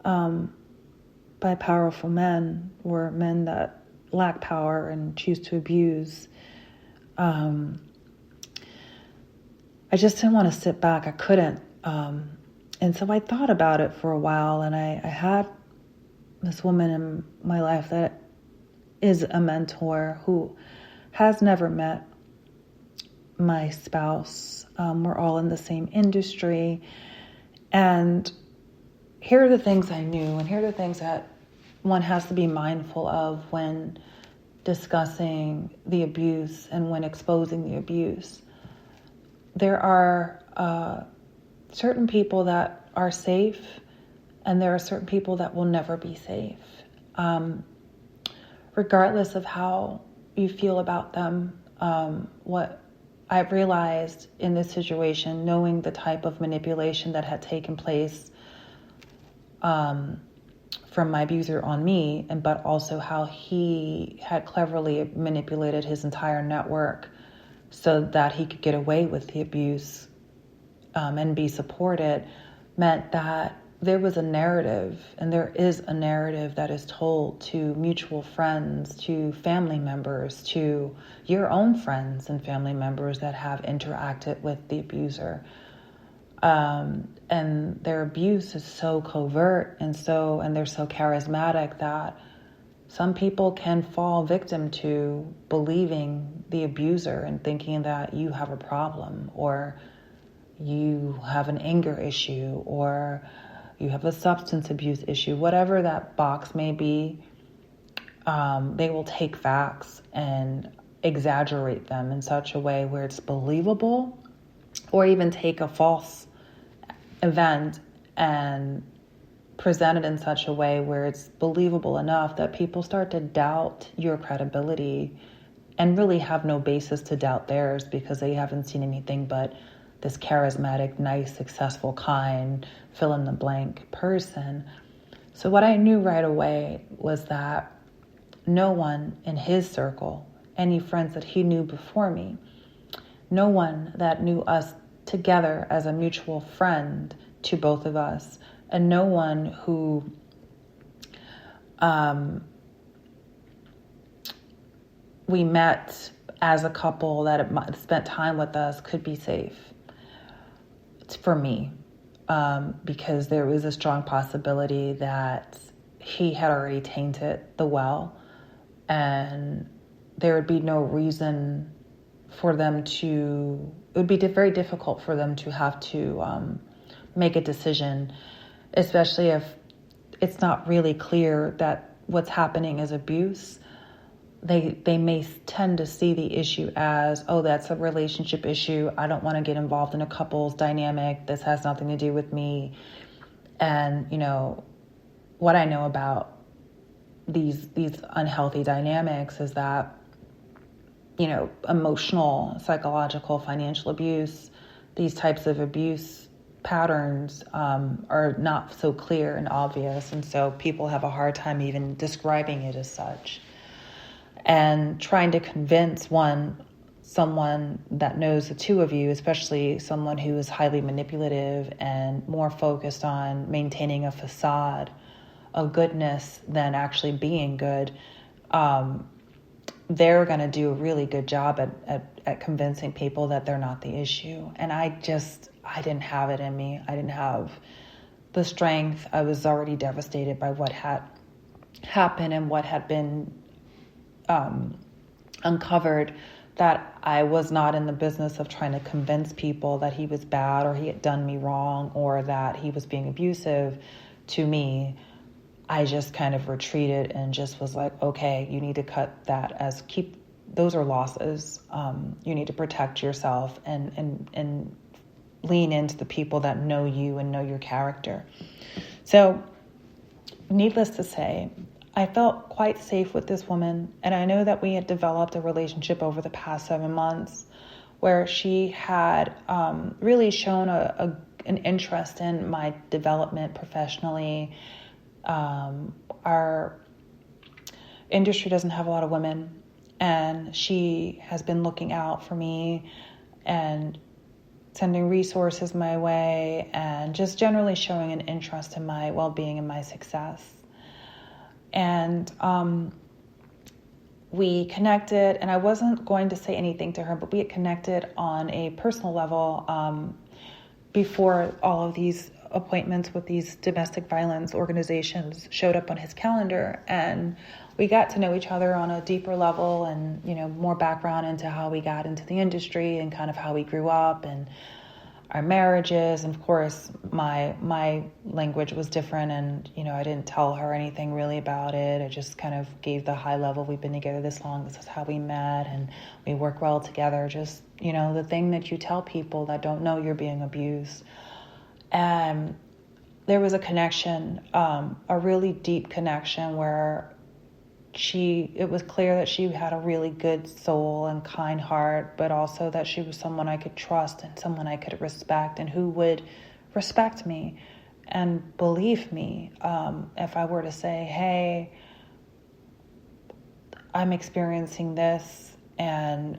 by powerful men or men that lack power and choose to abuse. I just didn't want to sit back. I couldn't. And so I thought about it for a while, and I had this woman in my life that is a mentor who has never met my spouse. We're all in the same industry. And here are the things I knew, and here are the things that one has to be mindful of when discussing the abuse and when exposing the abuse. There are certain people that are safe, and there are certain people that will never be safe. Regardless of how you feel about them, what I've realized in this situation, knowing the type of manipulation that had taken place from my abuser on me, but also how he had cleverly manipulated his entire network so that he could get away with the abuse and be supported, meant that there was a narrative, and there is a narrative that is told to mutual friends, to family members, to your own friends and family members that have interacted with the abuser. And their abuse is so covert and they're so charismatic that some people can fall victim to believing the abuser and thinking that you have a problem, or you have an anger issue, or you have a substance abuse issue, whatever that box may be. They will take facts and exaggerate them in such a way where it's believable, or even take a false event and present it in such a way where it's believable enough that people start to doubt your credibility and really have no basis to doubt theirs because they haven't seen anything but this charismatic, nice, successful, kind, fill in the blank person. So what I knew right away was that no one in his circle, any friends that he knew before me, no one that knew us together as a mutual friend to both of us, and no one who we met as a couple that spent time with us could be safe. It's for me, because there was a strong possibility that he had already tainted the well, and there would be no reason for them to, it would be very difficult for them to have to make a decision, especially if it's not really clear that what's happening is abuse. They may tend to see the issue as, oh, that's a relationship issue. I don't want to get involved in a couple's dynamic. This has nothing to do with me. And, you know, what I know about these unhealthy dynamics is that, you know, emotional, psychological, financial abuse, these types of abuse patterns are not so clear and obvious. And so people have a hard time even describing it as such. And trying to convince someone that knows the two of you, especially someone who is highly manipulative and more focused on maintaining a facade of goodness than actually being good, they're going to do a really good job at convincing people that they're not the issue. And I didn't have it in me. I didn't have the strength. I was already devastated by what had happened and what had been uncovered, that I was not in the business of trying to convince people that he was bad or he had done me wrong or that he was being abusive to me. I just kind of retreated and just was like, okay, you need to cut that those are losses. You need to protect yourself and lean into the people that know you and know your character. So needless to say, I felt quite safe with this woman, and I know that we had developed a relationship over the past 7 months where she had really shown an interest in my development professionally. Our industry doesn't have a lot of women, and she has been looking out for me and sending resources my way, and just generally showing an interest in my well-being and my success. And we connected, and I wasn't going to say anything to her, but we had connected on a personal level before all of these appointments with these domestic violence organizations showed up on his calendar. And we got to know each other on a deeper level, and, you know, more background into how we got into the industry and kind of how we grew up and our marriages. And of course, my language was different, and, you know, I didn't tell her anything really about it. I just kind of gave the high level. We've been together this long. This is how we met, and we work well together. Just, you know, the thing that you tell people that don't know you're being abused. And there was a connection, a really deep connection, where it was clear that she had a really good soul and kind heart, but also that she was someone I could trust and someone I could respect, and who would respect me and believe me if I were to say, hey, I'm experiencing this, and,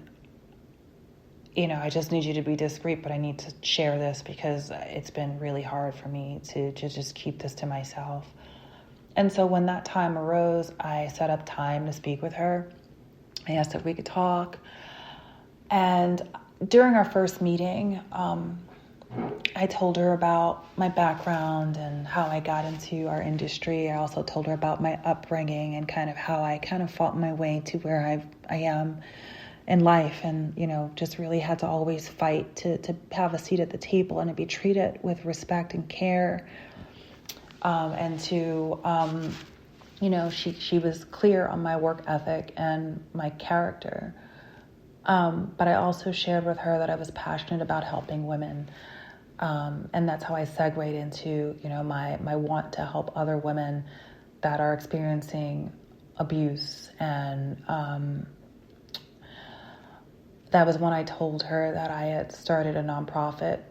you know, I just need you to be discreet, but I need to share this because it's been really hard for me to just keep this to myself. And so when that time arose, I set up time to speak with her. I asked if we could talk. And during our first meeting, I told her about my background and how I got into our industry. I also told her about my upbringing and kind of how I kind of fought my way to where I am in life, and, you know, just really had to always fight to have a seat at the table and to be treated with respect and care. And to, you know, she was clear on my work ethic and my character. But I also shared with her that I was passionate about helping women. And that's how I segued into, you know, my want to help other women that are experiencing abuse. And that was when I told her that I had started a nonprofit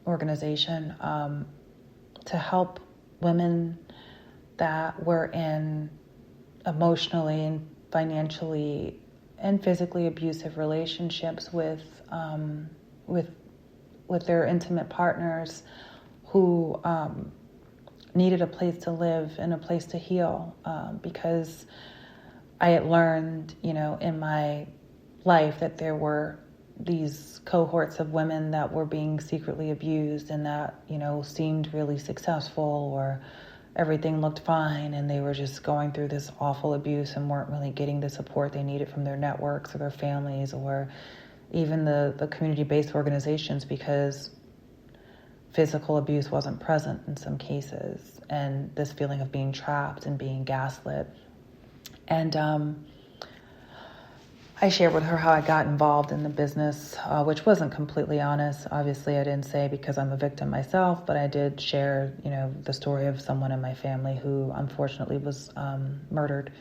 organization to help women that were in emotionally and financially and physically abusive relationships with their intimate partners, who needed a place to live and a place to heal, because I had learned, you know, in my life that there were these cohorts of women that were being secretly abused, and that, you know, seemed really successful, or everything looked fine, and they were just going through this awful abuse and weren't really getting the support they needed from their networks or their families, or even the community-based organizations, because physical abuse wasn't present in some cases, and this feeling of being trapped and being gaslit. And I shared with her how I got involved in the business, which wasn't completely honest. Obviously, I didn't say because I'm a victim myself, but I did share, you know, the story of someone in my family who unfortunately was murdered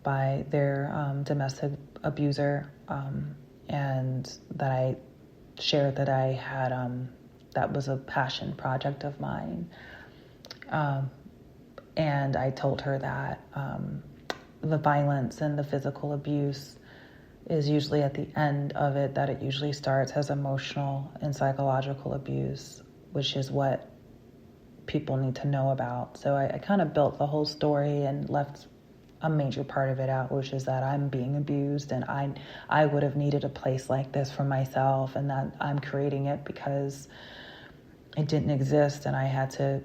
by their domestic abuser, and that I shared that I had, that was a passion project of mine. And I told her that the violence and the physical abuse is usually at the end of it, that it usually starts as emotional and psychological abuse, which is what people need to know about. So I kind of built the whole story and left a major part of it out, which is that I'm being abused, and I would have needed a place like this for myself, and that I'm creating it because it didn't exist and I had to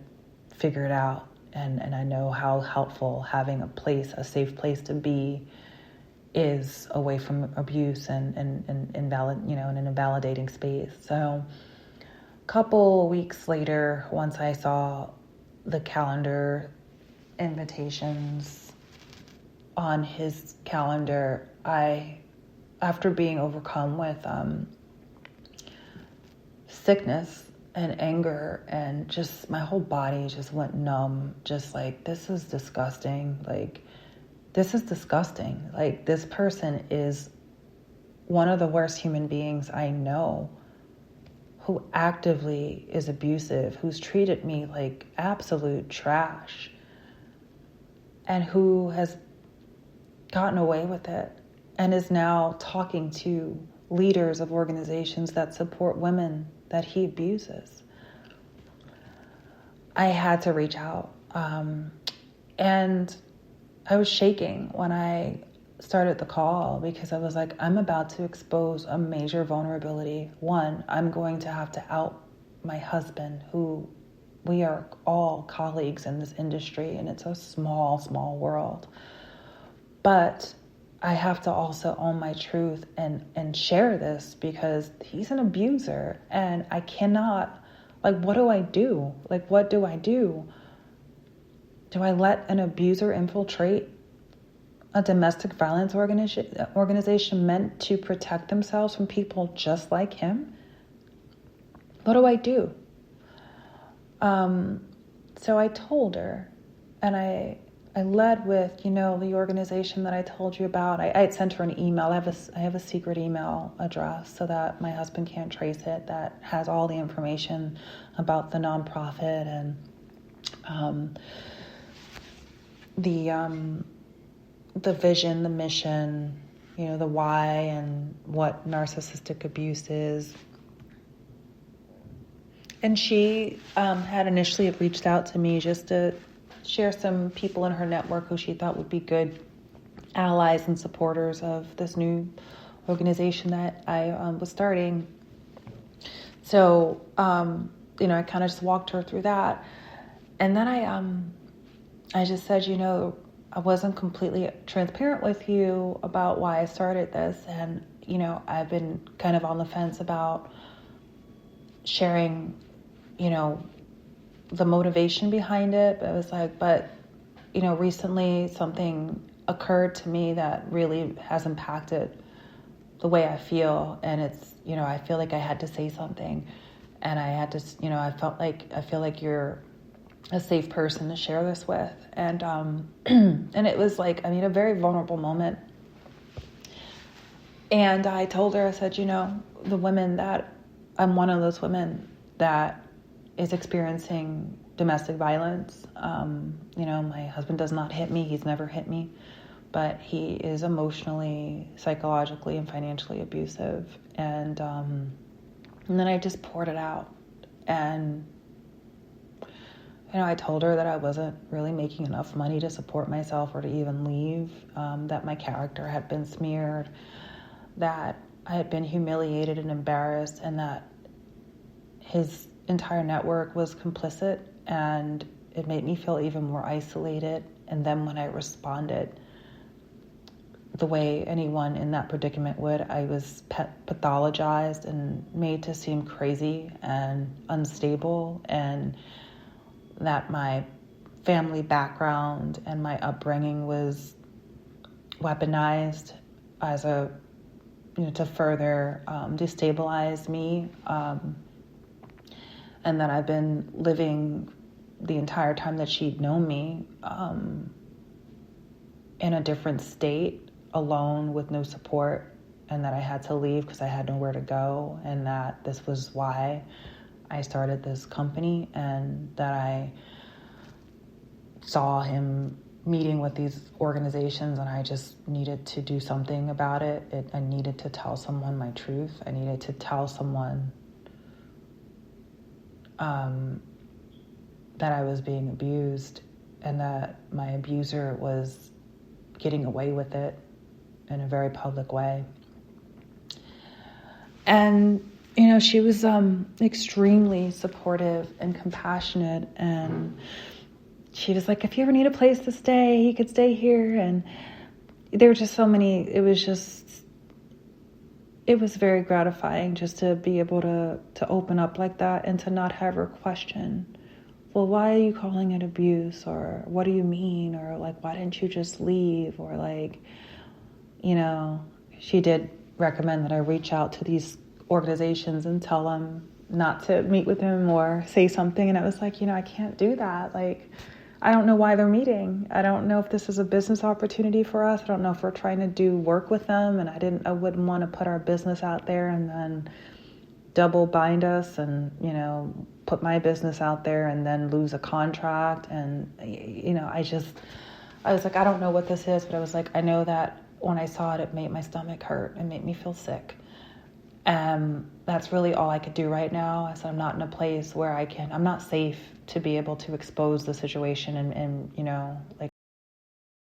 figure it out. And I know how helpful having a place, a safe place to be, is away from abuse and invalid, you know, in an invalidating space. So a couple weeks later, once I saw the calendar invitations on his calendar, after being overcome with sickness and anger, and just my whole body just went numb, just like, this is disgusting. Like, this is disgusting. Like, this person is one of the worst human beings I know, who actively is abusive, who's treated me like absolute trash, and who has gotten away with it and is now talking to leaders of organizations that support women that he abuses. I had to reach out. And I was shaking when I started the call because I was like, I'm about to expose a major vulnerability. One, I'm going to have to out my husband, who we are all colleagues in this industry, and it's a small, small world. But I have to also own my truth and share this because he's an abuser, and I cannot, what do I do? What do I do? Do I let an abuser infiltrate a domestic violence organization meant to protect themselves from people just like him? What do I do? So I told her, and I led with, the organization that I told you about. I had sent her an email. I have a secret email address so that my husband can't trace it, that has all the information about the nonprofit and the vision, the mission, the why, and what narcissistic abuse is. And she had initially reached out to me just to share some people in her network who she thought would be good allies and supporters of this new organization that I was starting. So, I kind of just walked her through that. And then I just said, I wasn't completely transparent with you about why I started this. And, I've been kind of on the fence about sharing, the motivation behind it. But I was like, recently something occurred to me that really has impacted the way I feel. And it's, I feel like I had to say something. And I had to, I feel like you're a safe person to share this with. And and it was a very vulnerable moment. And I told her, I said, the women that I'm one of those women that is experiencing domestic violence. My husband does not hit me. He's never hit me, but he is emotionally, psychologically, and financially abusive. And then I just poured it out. And I told her that I wasn't really making enough money to support myself or to even leave, that my character had been smeared, that I had been humiliated and embarrassed, and that his entire network was complicit, and it made me feel even more isolated. And then when I responded the way anyone in that predicament would, I was pathologized and made to seem crazy and unstable, and that my family background and my upbringing was weaponized as to further destabilize me, and that I've been living the entire time that she'd known me in a different state, alone with no support, and that I had to leave because I had nowhere to go, and that this was why I started this company, and that I saw him meeting with these organizations, and I just needed to do something about it. I needed to tell someone my truth. I needed to tell someone that I was being abused, and that my abuser was getting away with it in a very public way. And she was extremely supportive and compassionate, and she was like, if you ever need a place to stay, you could stay here. And there were just so many, it was very gratifying just to be able to open up like that, and to not have her question, well, why are you calling it abuse? Or what do you mean? Or why didn't you just leave? Or she did recommend that I reach out to these organizations and tell them not to meet with him or say something. And I was like, I can't do that. I don't know why they're meeting. I don't know if this is a business opportunity for us. I don't know if we're trying to do work with them. And I wouldn't want to put our business out there and then double bind us and, put my business out there and then lose a contract. And, I was like, I don't know what this is, but I was like, I know that when I saw it, it made my stomach hurt and made me feel sick. That's really all I could do right now. So I'm not in a place where I'm not safe to be able to expose the situation and like